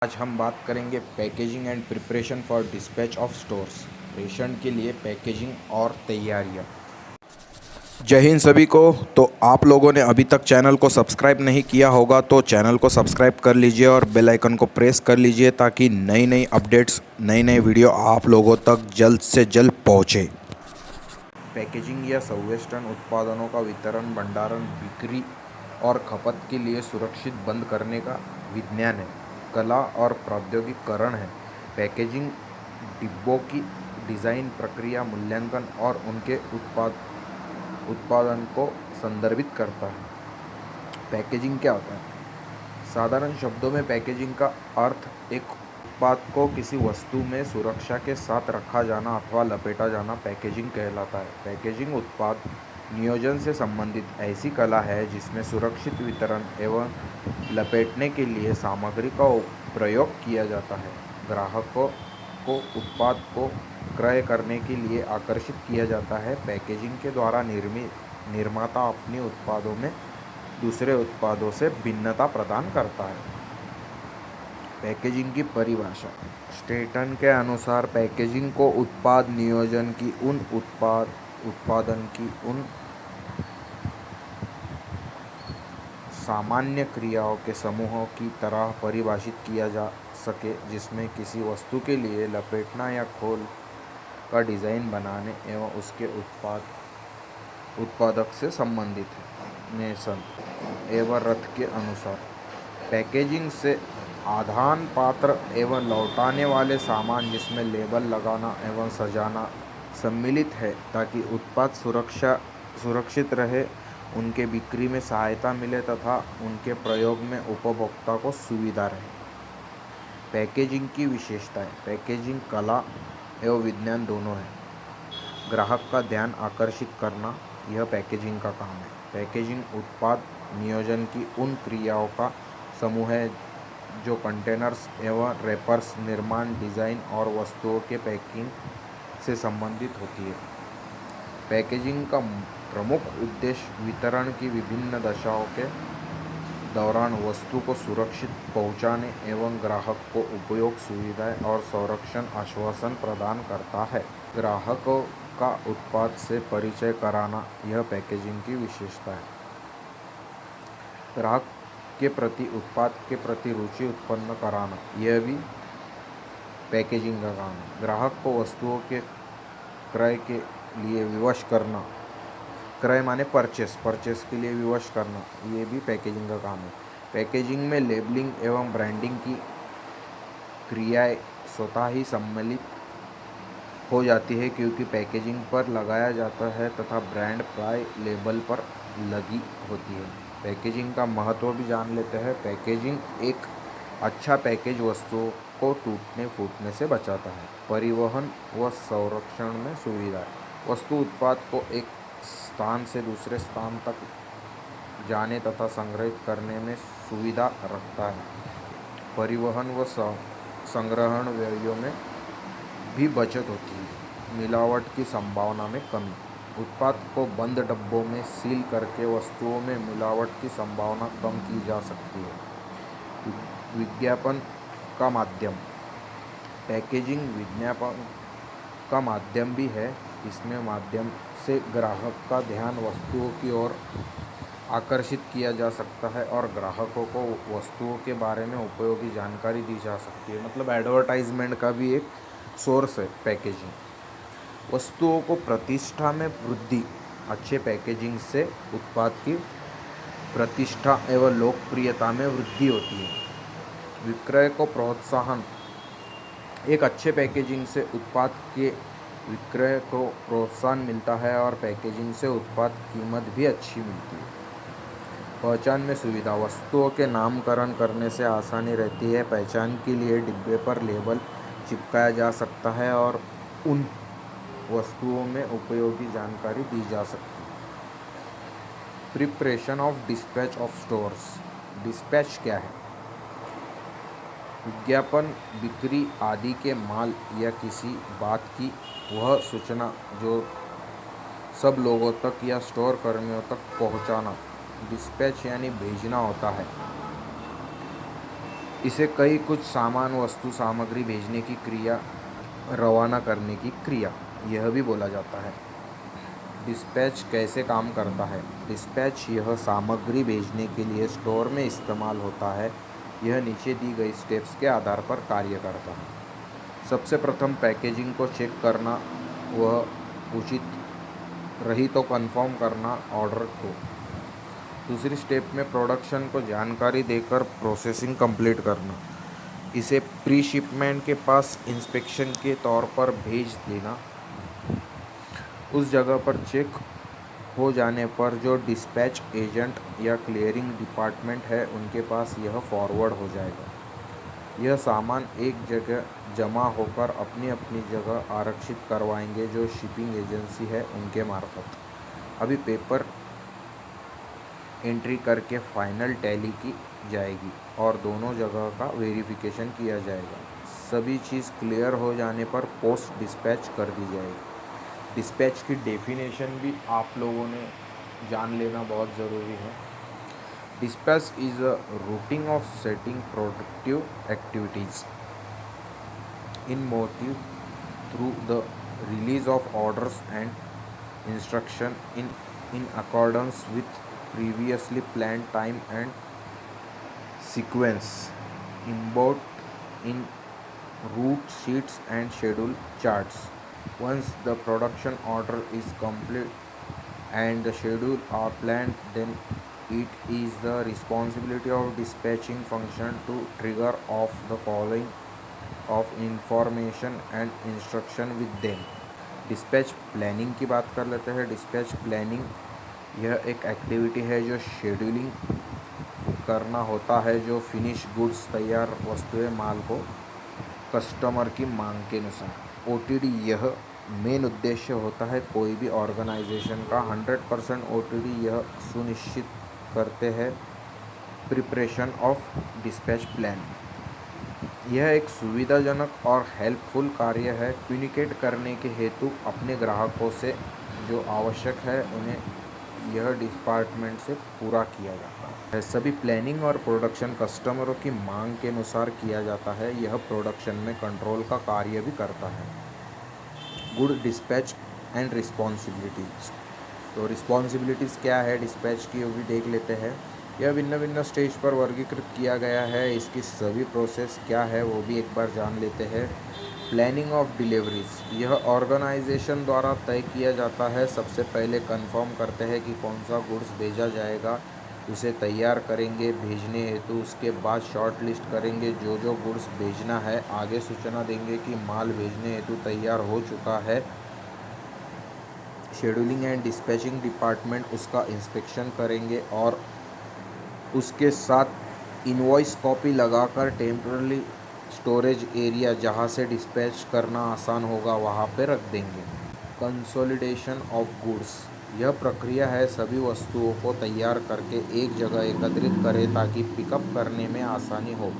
आज हम बात करेंगे packaging and preparation for dispatch of stores. प्रेषण के लिए पैकेजिंग और तैयारियां। जय हिंद सभी को। तो आप लोगों ने अभी तक चैनल को सब्सक्राइब नहीं किया होगा तो चैनल को सब्सक्राइब कर लीजिए और बेल आइकन को प्रेस कर लीजिए ताकि नई नई अपडेट्स, नई नई वीडियो आप लोगों तक जल्द से जल्द पहुँचे। पैकेजिंग या संवेष्टन उत्पादनों का वितरण, भंडारण, बिक्री और खपत के लिए सुरक्षित बंद करने का विज्ञान है, कला और प्रौद्योगिकीकरण है। पैकेजिंग डिब्बों की डिज़ाइन, प्रक्रिया, मूल्यांकन और उनके उत्पादन को संदर्भित करता है। पैकेजिंग क्या होता है? साधारण शब्दों में पैकेजिंग का अर्थ एक उत्पाद को किसी वस्तु में सुरक्षा के साथ रखा जाना अथवा लपेटा जाना पैकेजिंग कहलाता है। पैकेजिंग उत्पाद नियोजन से संबंधित ऐसी कला है जिसमें सुरक्षित वितरण एवं लपेटने के लिए सामग्री का प्रयोग किया जाता है। ग्राहकों को उत्पाद को क्रय करने के लिए आकर्षित किया जाता है। पैकेजिंग के द्वारा निर्माता अपने उत्पादों में दूसरे उत्पादों से भिन्नता प्रदान करता है। पैकेजिंग की परिभाषा। स्टेटन के अनुसार पैकेजिंग को उत्पाद नियोजन की उत्पादन की उन सामान्य क्रियाओं के समूहों की तरह परिभाषित किया जा सके जिसमें किसी वस्तु के लिए लपेटना या खोल का डिज़ाइन बनाने एवं उसके उत्पादक से संबंधित है। नेसन एवं रथ के अनुसार पैकेजिंग से आदान पात्र एवं लौटाने वाले सामान जिसमें लेबल लगाना एवं सजाना सम्मिलित है ताकि उत्पाद सुरक्षित रहे, उनके बिक्री में सहायता मिले तथा उनके प्रयोग में उपभोक्ता को सुविधा रहे। पैकेजिंग की विशेषताएं। पैकेजिंग कला एवं विज्ञान दोनों है। ग्राहक का ध्यान आकर्षित करना यह पैकेजिंग का काम है। पैकेजिंग उत्पाद नियोजन की उन क्रियाओं का समूह है जो कंटेनर्स एवं रैपर्स, निर्माण, डिज़ाइन और वस्तुओं के पैकिंग से संबंधित होती है। पैकेजिंग का प्रमुख उद्देश्य वितरण की विभिन्न दशाओं के दौरान वस्तु को सुरक्षित पहुंचाने एवं ग्राहक को उपयोग, सुविधाएं और संरक्षण आश्वासन प्रदान करता है। ग्राहकों का उत्पाद से परिचय कराना यह पैकेजिंग की विशेषता है। ग्राहक के प्रति उत्पाद के प्रति रुचि उत्पन्न कराना यह भी पैकेजिंग का काम है। ग्राहक को वस्तुओं के क्रय के लिए विवश करना, क्रय माने परचेस के लिए विवश करना, ये भी पैकेजिंग का काम है। पैकेजिंग में लेबलिंग एवं ब्रांडिंग की क्रियाएं स्वतः ही सम्मिलित हो जाती है क्योंकि पैकेजिंग पर लगाया जाता है तथा ब्रांड प्राय लेबल पर लगी होती है। पैकेजिंग का महत्व भी जान लेते हैं। पैकेजिंग एक अच्छा पैकेज वस्तुओं को टूटने फूटने से बचाता है। परिवहन व संरक्षण में सुविधा। वस्तु उत्पाद को एक स्थान से दूसरे स्थान तक जाने तथा संग्रहित करने में सुविधा रखता है। परिवहन व संग्रहण व्ययों में भी बचत होती है। मिलावट की संभावना में कमी। उत्पाद को बंद डब्बों में सील करके वस्तुओं में मिलावट की संभावना कम की जा सकती है। विज्ञापन का माध्यम। पैकेजिंग विज्ञापन का माध्यम भी है। इसमें माध्यम से ग्राहक का ध्यान वस्तुओं की ओर आकर्षित किया जा सकता है और ग्राहकों को वस्तुओं के बारे में उपयोगी जानकारी दी जा सकती है। मतलब एडवर्टाइजमेंट का भी एक सोर्स है पैकेजिंग। वस्तुओं को प्रतिष्ठा में वृद्धि। अच्छे पैकेजिंग से उत्पाद की प्रतिष्ठा एवं लोकप्रियता में वृद्धि होती है। विक्रय को प्रोत्साहन। एक अच्छे पैकेजिंग से उत्पाद के विक्रय को प्रोत्साहन मिलता है और पैकेजिंग से उत्पाद कीमत भी अच्छी मिलती है। पहचान में सुविधा। वस्तुओं के नामकरण करने से आसानी रहती है। पहचान के लिए डिब्बे पर लेबल चिपकाया जा सकता है और उन वस्तुओं में उपयोगी जानकारी दी जा सकती है। Preparation of dispatch of stores. Dispatch क्या है? विज्ञापन, बिक्री आदि के माल या किसी बात की वह सूचना जो सब लोगों तक या स्टोर कर्मियों तक पहुंचाना डिस्पैच यानी भेजना होता है। इसे कई कुछ सामान वस्तु सामग्री भेजने की क्रिया, रवाना करने की क्रिया यह भी बोला जाता है। डिस्पैच कैसे काम करता है? डिस्पैच यह सामग्री भेजने के लिए स्टोर में इस्तेमाल होता है। यह नीचे दी गई स्टेप्स के आधार पर कार्य करता है। सबसे प्रथम पैकेजिंग को चेक करना, वह उचित रही तो कंफर्म करना ऑर्डर को। दूसरी स्टेप में प्रोडक्शन को जानकारी देकर प्रोसेसिंग कंप्लीट करना, इसे प्री शिपमेंट के पास इंस्पेक्शन के तौर पर भेज देना। उस जगह पर चेक हो जाने पर जो डिस्पैच एजेंट या क्लियरिंग डिपार्टमेंट है उनके पास यह फॉरवर्ड हो जाएगा। यह सामान एक जगह जमा होकर अपनी अपनी जगह आरक्षित करवाएंगे जो शिपिंग एजेंसी है उनके मार्फत। अभी पेपर एंट्री करके फाइनल टैली की जाएगी और दोनों जगह का वेरिफिकेशन किया जाएगा। सभी चीज़ क्लियर हो जाने पर पोस्ट डिस्पैच कर दी जाएगी। डिस्पैच की डेफिनेशन भी आप लोगों ने जान लेना बहुत ज़रूरी है। Dispatch is a routing of setting productive activities in motive through the release of orders and instruction in accordance with previously planned time and sequence embodied in route sheets and schedule charts. Once the production order is complete and the schedule are planned, then it is the responsibility of dispatching function to trigger off the following of information and instruction with them. Dispatch planning की बात कर लेते हैं। Dispatch planning यह एक activity है जो scheduling करना होता है, जो फिनिश गुड्स तैयार वस्तुएं माल को कस्टमर की मांग के अनुसार। ओटीडी यह मेन उद्देश्य होता है कोई भी ऑर्गेनाइजेशन का। 100% ओटीडी यह सुनिश्चित करते हैं प्रिपरेशन ऑफ डिस्पैच प्लान। यह एक सुविधाजनक और हेल्पफुल कार्य है। कम्युनिकेट करने के हेतु अपने ग्राहकों से जो आवश्यक है उन्हें यह डिपार्टमेंट से पूरा किया जाता है। सभी प्लानिंग और प्रोडक्शन कस्टमरों की मांग के अनुसार किया जाता है। यह प्रोडक्शन में कंट्रोल का कार्य भी करता है। Good dispatch and responsibilities. तो रिस्पॉन्सिबिलिटीज़ क्या है डिस्पैच की, वो भी देख लेते हैं। यह भिन्न भिन्न स्टेज पर वर्गीकृत किया गया है। इसकी सभी प्रोसेस क्या है वो भी एक बार जान लेते हैं। प्लानिंग ऑफ डिलीवरीज यह ऑर्गेनाइजेशन द्वारा तय किया जाता है। सबसे पहले कंफर्म करते हैं कि कौन सा गुड्स भेजा जाएगा, उसे तैयार करेंगे भेजने हेतु। उसके बाद शॉर्ट लिस्ट करेंगे जो गुड्स भेजना है। आगे सूचना देंगे कि माल भेजने हेतु तैयार हो चुका है। शेड्यूलिंग एंड डिस्पैचिंग डिपार्टमेंट उसका इंस्पेक्शन करेंगे और उसके साथ इनवॉइस कॉपी लगाकर टेम्पररी स्टोरेज एरिया जहां से डिस्पैच करना आसान होगा वहां पे रख देंगे। कंसोलिडेशन ऑफ गुड्स यह प्रक्रिया है सभी वस्तुओं को तैयार करके एक जगह एकत्रित करें ताकि पिकअप करने में आसानी हो,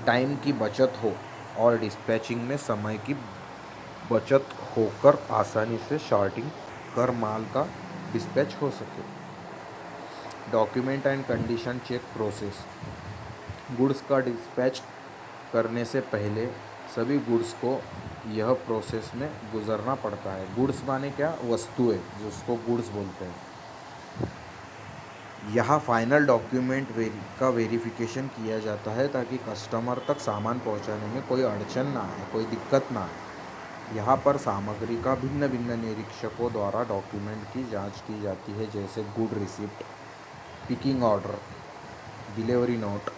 टाइम की बचत हो और डिस्पैचिंग में समय की बचत होकर आसानी से शॉर्टिंग कर माल का डिस्पैच हो सके। Document and condition check process. Goods का डिस्पैच करने से पहले सभी गुड्स को यह प्रोसेस में गुजरना पड़ता है। गुड्स माने क्या, वस्तुएं, जिसको गुड्स बोलते हैं। यहाँ फाइनल डॉक्यूमेंट का वेरिफिकेशन किया जाता है ताकि कस्टमर तक सामान पहुँचाने में कोई अड़चन ना आए, कोई दिक्कत ना आए। यहाँ पर सामग्री का भिन्न भिन्न निरीक्षकों द्वारा डॉक्यूमेंट की जांच की जाती है, जैसे good receipt, picking order, delivery note,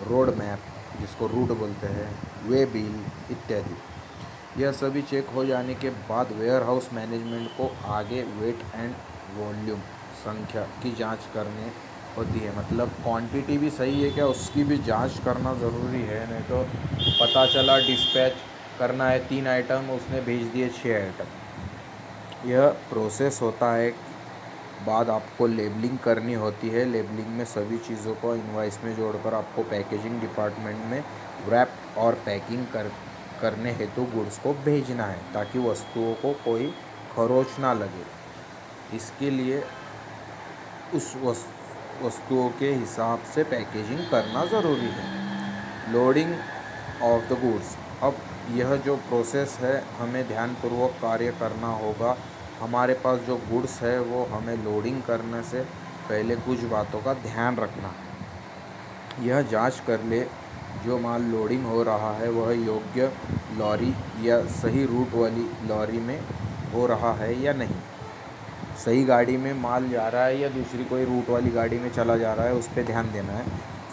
road map जिसको रूट बोलते हैं, वे बिल इत्यादि। यह सभी चेक हो जाने के बाद वेयर हाउस मैनेजमेंट को आगे वेट एंड वॉल्यूम संख्या की जांच करनी होती है। मतलब क्वांटिटी भी सही है क्या, उसकी भी जांच करना ज़रूरी है। नहीं तो पता चला डिस्पैच करना है 3 आइटम, उसने भेज दिए 6 आइटम। यह प्रोसेस होता है। बाद आपको लेबलिंग करनी होती है। लेबलिंग में सभी चीज़ों को इनवॉइस में जोड़कर आपको पैकेजिंग डिपार्टमेंट में रैप और पैकिंग करने हेतु गुड्स को भेजना है ताकि वस्तुओं को कोई खरोच ना लगे। इसके लिए उस वस्तुओं के हिसाब से पैकेजिंग करना ज़रूरी है। Loading of the goods. अब यह जो प्रोसेस है हमें ध्यानपूर्वक कार्य करना होगा। हमारे पास जो गुड्स है वो हमें लोडिंग करने से पहले कुछ बातों का ध्यान रखना है। यह जांच कर ले जो माल लोडिंग हो रहा है वह योग्य लॉरी या सही रूट वाली लॉरी में हो रहा है या नहीं। सही गाड़ी में माल जा रहा है या दूसरी कोई रूट वाली गाड़ी में चला जा रहा है, उस पर ध्यान देना है।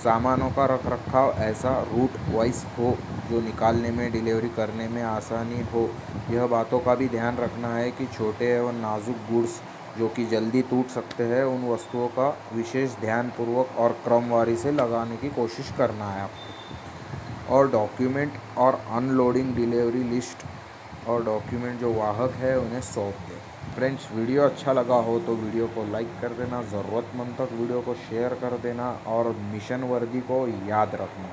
सामानों का रख रखाव ऐसा रूट वाइज हो जो निकालने में डिलीवरी करने में आसानी हो। यह बातों का भी ध्यान रखना है कि छोटे एवं नाजुक गुड्स जो कि जल्दी टूट सकते हैं उन वस्तुओं का विशेष ध्यानपूर्वक और क्रमवारी से लगाने की कोशिश करना है आपको। और डॉक्यूमेंट और अनलोडिंग डिलीवरी लिस्ट और डॉक्यूमेंट जो वाहक है उन्हें सौंप दें। फ्रेंड्स, वीडियो अच्छा लगा हो तो वीडियो को लाइक कर देना, ज़रूरतमंद तक वीडियो को शेयर कर देना और मिशन वर्दी को याद रखना।